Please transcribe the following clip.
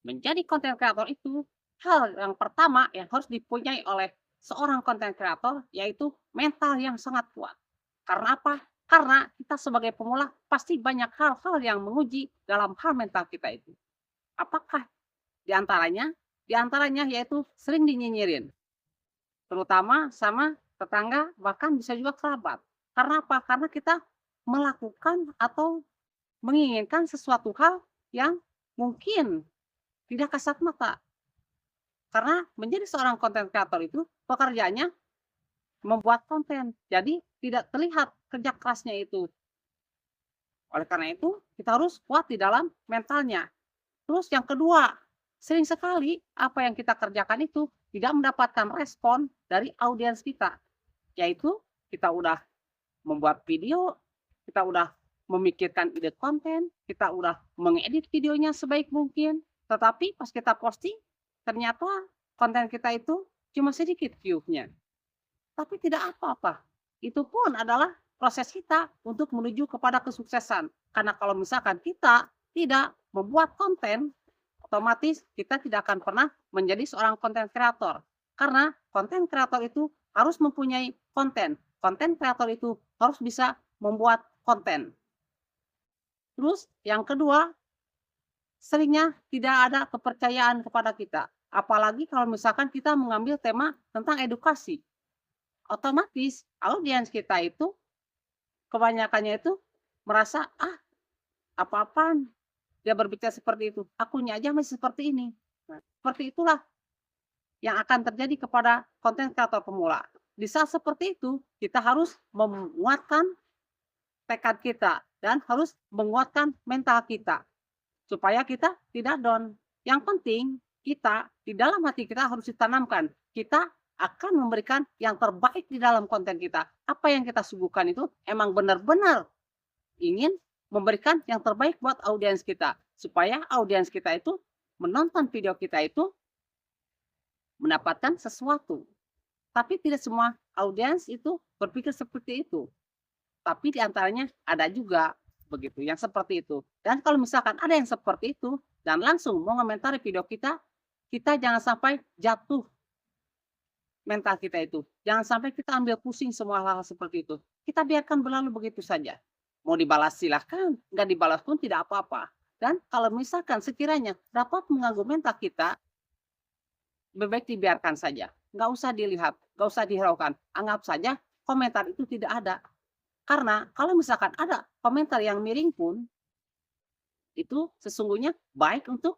Menjadi konten kreator itu hal yang pertama yang harus dipunyai oleh seorang konten kreator yaitu mental yang sangat kuat. Karena apa? Karena kita sebagai pemula pasti banyak hal-hal yang menguji dalam hal mental kita itu. Apakah di antaranya? Di antaranya yaitu sering dinyinyirin, terutama sama tetangga bahkan bisa juga kerabat. Karena apa? Karena kita melakukan atau menginginkan sesuatu hal yang mungkin tidak kasat mata. Karena menjadi seorang konten kreator itu pekerjaannya membuat konten. Jadi tidak terlihat kerja kerasnya itu. Oleh karena itu, kita harus kuat di dalam mentalnya. Terus yang kedua, sering sekali apa yang kita kerjakan itu tidak mendapatkan respon dari audiens kita. Yaitu kita udah membuat video, kita udah memikirkan ide konten, kita udah mengedit videonya sebaik mungkin, tetapi pas kita posting, ternyata konten kita itu cuma sedikit view-nya. Tapi tidak apa-apa. Itu pun adalah proses kita untuk menuju kepada kesuksesan. Karena kalau misalkan kita tidak membuat konten, otomatis kita tidak akan pernah menjadi seorang konten kreator. Karena konten kreator itu harus mempunyai konten. Konten kreator itu harus bisa membuat konten. Terus yang kedua, seringnya tidak ada kepercayaan kepada kita. Apalagi kalau misalkan kita mengambil tema tentang edukasi. Otomatis audiens kita itu kebanyakannya itu merasa, "Ah, apa-apaan dia berbicara seperti itu, akunya aja masih seperti ini." Nah, seperti itulah yang akan terjadi kepada konten kreator pemula. Di saat seperti itu, kita harus menguatkan tekad kita dan harus menguatkan mental kita supaya kita tidak down. Yang penting kita di dalam hati kita harus ditanamkan, kita akan memberikan yang terbaik di dalam konten kita. Apa yang kita suguhkan itu emang benar-benar ingin memberikan yang terbaik buat audiens kita supaya audiens kita itu menonton video kita itu mendapatkan sesuatu. Tapi tidak semua audiens itu berpikir seperti itu. Tapi di antaranya ada juga begitu yang seperti itu. Dan kalau misalkan ada yang seperti itu dan langsung mau komentari video kita, kita jangan sampai jatuh mental kita itu. Jangan sampai kita ambil pusing semua hal-hal seperti itu. Kita biarkan berlalu begitu saja. Mau dibalas silahkan, nggak dibalas pun tidak apa-apa. Dan kalau misalkan sekiranya dapat mengganggu mental kita, lebih baik dibiarkan saja. Nggak usah dilihat, nggak usah dihiraukan. Anggap saja komentar itu tidak ada. Karena kalau misalkan ada komentar yang miring pun, itu sesungguhnya baik untuk